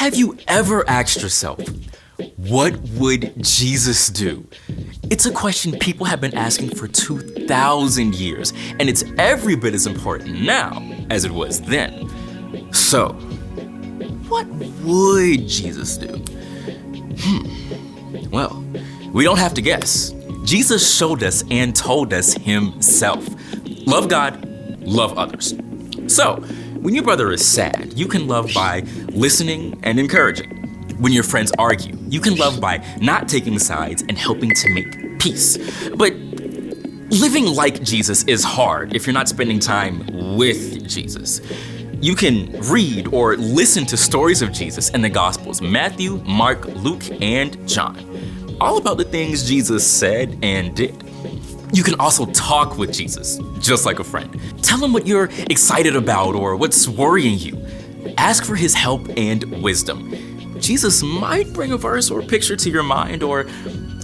Have you ever asked yourself, what would Jesus do? It's a question people have been asking for 2,000 years, and it's every bit as important now as it was then. So, what would Jesus do? Well, we don't have to guess. Jesus showed us and told us himself. Love God, love others. So, when your brother is sad, you can love by listening and encouraging. When your friends argue, you can love by not taking sides and helping to make peace. But living like Jesus is hard if you're not spending time with Jesus. You can read or listen to stories of Jesus in the Gospels, Matthew, Mark, Luke, and John, all about the things Jesus said and did. You can also talk with Jesus, just like a friend. Tell him what you're excited about or what's worrying you. Ask for his help and wisdom. Jesus might bring a verse or picture to your mind or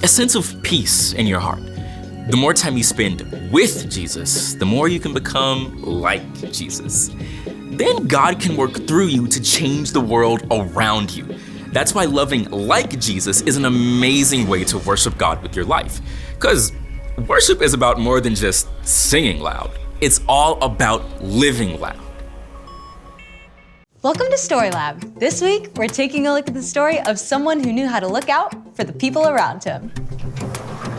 a sense of peace in your heart. The more time you spend with Jesus, the more you can become like Jesus. Then God can work through you to change the world around you. That's why loving like Jesus is an amazing way to worship God with your life. Because worship is about more than just singing loud. It's all about living loud. Welcome to Story Lab. This week, we're taking a look at the story of someone who knew how to look out for the people around him.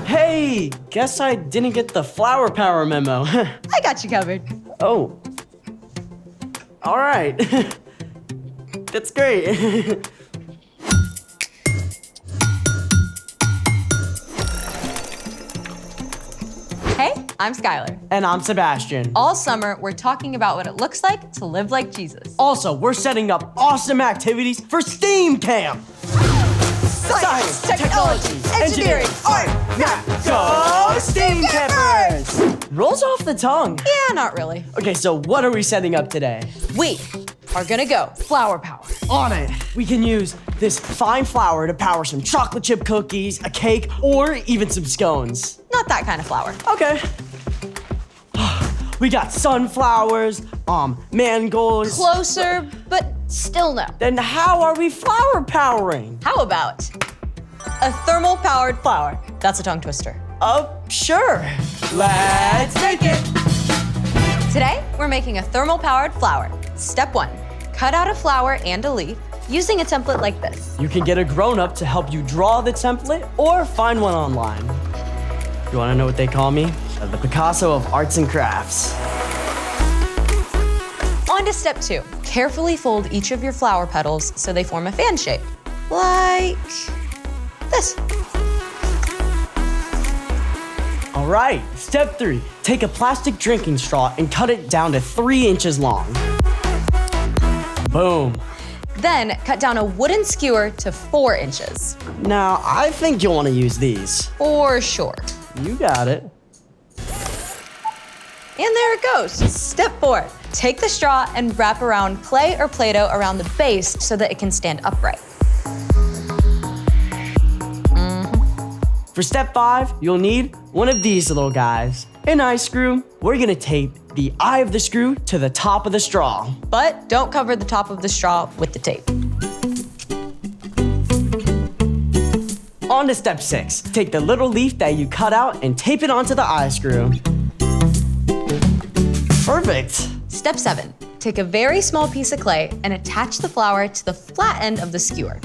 Hey, guess I didn't get the flower power memo. I got you covered. Oh. All right. That's great. Hey, I'm Skylar. And I'm Sebastian. All summer, we're talking about what it looks like to live like Jesus. Also, we're setting up awesome activities for STEAM Camp. Science, technology, engineering, art, math. Go STEAM Campers! Rolls off the tongue. Yeah, not really. Okay, so what are we setting up today? We are gonna go flower power. On it. We can use this fine flour to power some chocolate chip cookies, a cake, or even some scones. Not that kind of flower. Okay. We got sunflowers, mangolds. Closer, but still no. Then how are we flower powering? How about a thermal powered flower? That's a tongue twister. Sure. Let's make it. Today, we're making a thermal powered flower. Step 1, cut out a flower and a leaf using a template like this. You can get a grown-up to help you draw the template or find one online. You wanna know what they call me? The Picasso of arts and crafts. On to step 2. Carefully fold each of your flower petals so they form a fan shape, like this. All right, step 3. Take a plastic drinking straw and cut it down to 3 inches long. Boom. Then cut down a wooden skewer to 4 inches. Now, I think you'll wanna use these. For sure. You got it. And there it goes. Step 4, take the straw and wrap around clay or Play-Doh around the base so that it can stand upright. For step 5, you'll need one of these little guys. An eye screw. We're gonna tape the eye of the screw to the top of the straw. But don't cover the top of the straw with the tape. On to step 6. Take the little leaf that you cut out and tape it onto the eye screw. Perfect. Step 7, take a very small piece of clay and attach the flower to the flat end of the skewer.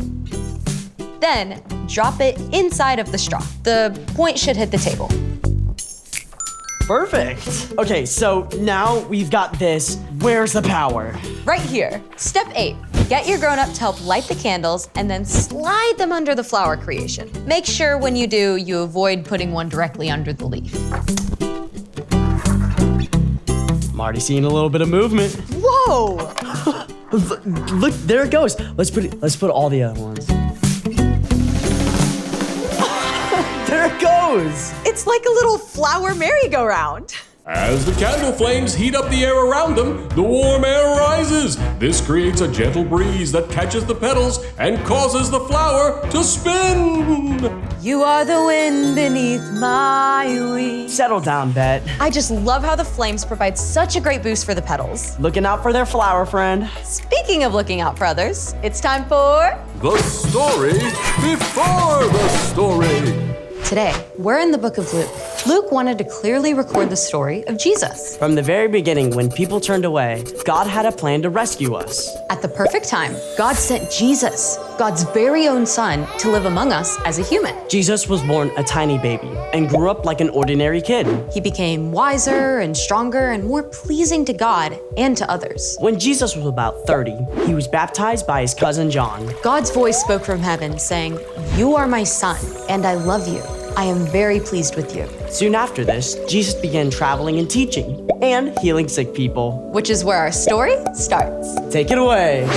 Then drop it inside of the straw. The point should hit the table. Perfect. Okay, so now we've got this. Where's the power? Right here. Step 8, get your grown-up to help light the candles and then slide them under the flower creation. Make sure when you do, you avoid putting one directly under the leaf. I'm already seeing a little bit of movement. Whoa! Look, there it goes. Let's put all the other ones. There it goes. It's like a little flower merry-go-round. As the candle flames heat up the air around them, the warm air rises. This creates a gentle breeze that catches the petals and causes the flower to spin. You are the wind beneath my wings. Settle down, Bet. I just love how the flames provide such a great boost for the petals. Looking out for their flower friend. Speaking of looking out for others, it's time for... The story before the story. Today, we're in the book of Luke. Luke wanted to clearly record the story of Jesus. From the very beginning, when people turned away, God had a plan to rescue us. At the perfect time, God sent Jesus, God's very own son, to live among us as a human. Jesus was born a tiny baby and grew up like an ordinary kid. He became wiser and stronger and more pleasing to God and to others. When Jesus was about 30, he was baptized by his cousin John. God's voice spoke from heaven saying, "You are my son, and I love you. I am very pleased with you." Soon after this, Jesus began traveling and teaching and healing sick people. Which is where our story starts. Take it away.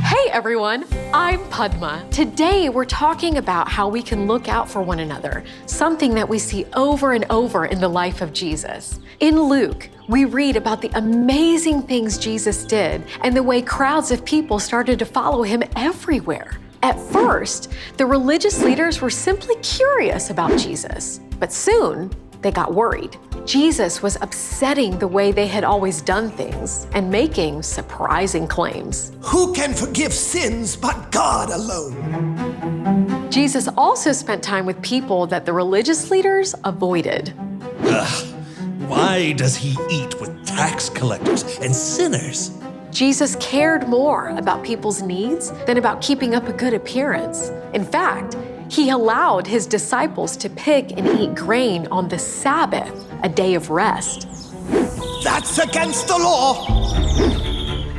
Hey everyone, I'm Padma. Today we're talking about how we can look out for one another, something that we see over and over in the life of Jesus. In Luke, we read about the amazing things Jesus did and the way crowds of people started to follow him everywhere. At first, the religious leaders were simply curious about Jesus, but soon they got worried. Jesus was upsetting the way they had always done things and making surprising claims. Who can forgive sins but God alone? Jesus also spent time with people that the religious leaders avoided. Why does he eat with tax collectors and sinners? Jesus cared more about people's needs than about keeping up a good appearance. In fact, he allowed his disciples to pick and eat grain on the Sabbath, a day of rest. That's against the law!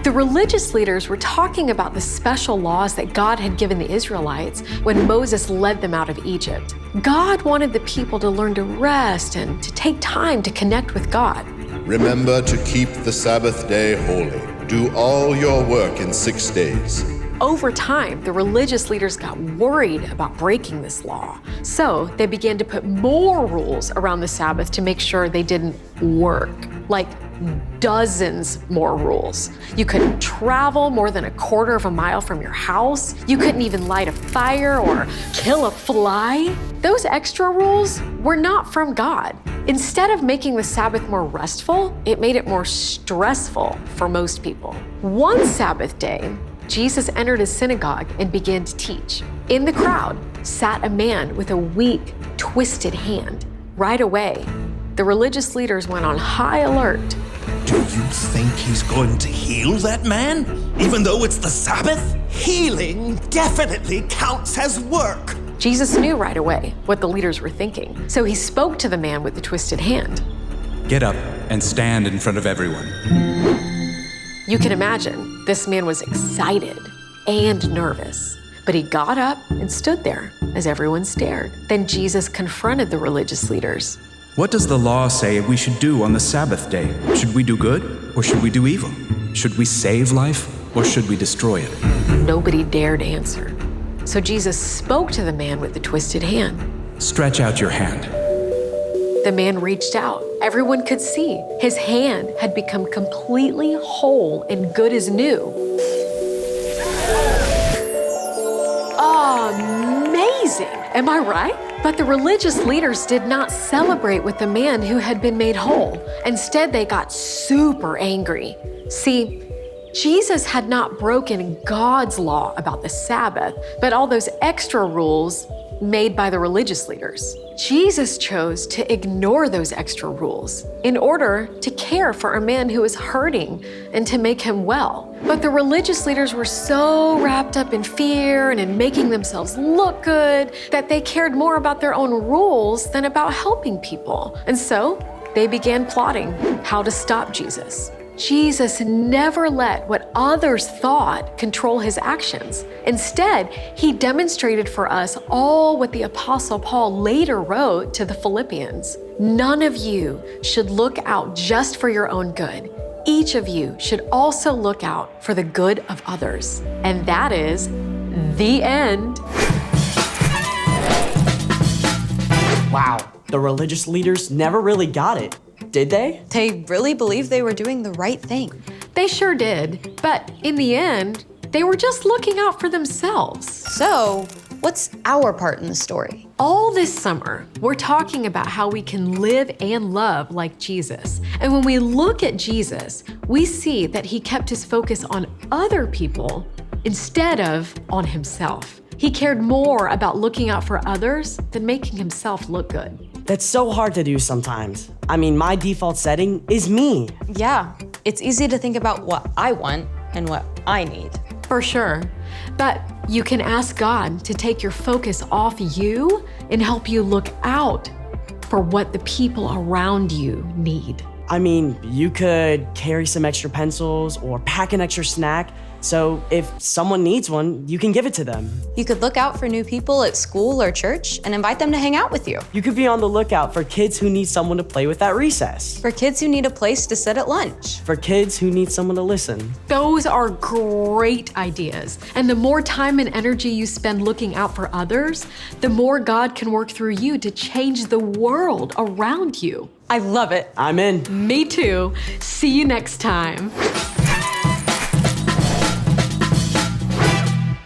The religious leaders were talking about the special laws that God had given the Israelites when Moses led them out of Egypt. God wanted the people to learn to rest and to take time to connect with God. Remember to keep the Sabbath day holy. Do all your work in 6 days. Over time, the religious leaders got worried about breaking this law. So they began to put more rules around the Sabbath to make sure they didn't work, like dozens more rules. You couldn't travel more than 1/4 of a mile from your house. You couldn't even light a fire or kill a fly. Those extra rules were not from God. Instead of making the Sabbath more restful, it made it more stressful for most people. One Sabbath day, Jesus entered a synagogue and began to teach. In the crowd sat a man with a weak, twisted hand. Right away, the religious leaders went on high alert. Do you think he's going to heal that man, even though it's the Sabbath? Healing definitely counts as work. Jesus knew right away what the leaders were thinking, so he spoke to the man with the twisted hand. Get up and stand in front of everyone. You can imagine, this man was excited and nervous, but he got up and stood there as everyone stared. Then Jesus confronted the religious leaders. What does the law say we should do on the Sabbath day? Should we do good or should we do evil? Should we save life or should we destroy it? Nobody dared answer. So Jesus spoke to the man with the twisted hand. Stretch out your hand. The man reached out. Everyone could see his hand had become completely whole and good as new. Amazing! Am I right? But the religious leaders did not celebrate with the man who had been made whole. Instead, they got super angry. See, Jesus had not broken God's law about the Sabbath, but all those extra rules made by the religious leaders. Jesus chose to ignore those extra rules in order to care for a man who was hurting and to make him well. But the religious leaders were so wrapped up in fear and in making themselves look good that they cared more about their own rules than about helping people. And so they began plotting how to stop Jesus. Jesus never let what others thought control his actions. Instead, he demonstrated for us all what the Apostle Paul later wrote to the Philippians. None of you should look out just for your own good. Each of you should also look out for the good of others. And that is the end. Wow, the religious leaders never really got it, did they? They really believed they were doing the right thing. They sure did, but in the end, They were just looking out for themselves. So, what's our part in the story? All this summer, we're talking about how we can live and love like Jesus. And when we look at Jesus, we see that he kept his focus on other people instead of on himself. He cared more about looking out for others than making himself look good. That's so hard to do sometimes. I mean, my default setting is me. Yeah, it's easy to think about what I want and what I need. For sure. But you can ask God to take your focus off you and help you look out for what the people around you need. I mean, you could carry some extra pencils or pack an extra snack. So if someone needs one, you can give it to them. You could look out for new people at school or church and invite them to hang out with you. You could be on the lookout for kids who need someone to play with at recess. For kids who need a place to sit at lunch. For kids who need someone to listen. Those are great ideas. And the more time and energy you spend looking out for others, the more God can work through you to change the world around you. I love it. I'm in. Me too. See you next time.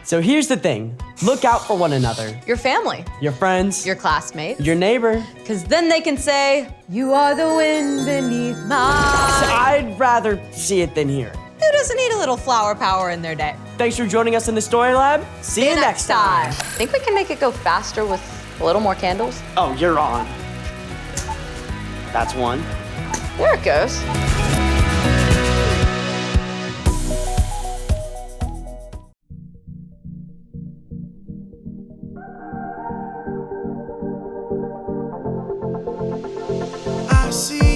So here's the thing. Look out for one another. Your family. Your friends. Your classmates. Your neighbor. Because then they can say, "You are the wind beneath my..." I'd rather see it than hear. Who doesn't need a little flower power in their day? Thanks for joining us in the Story Lab. See you next time. Think we can make it go faster with a little more candles? Oh, you're on. That's one. There it goes. I see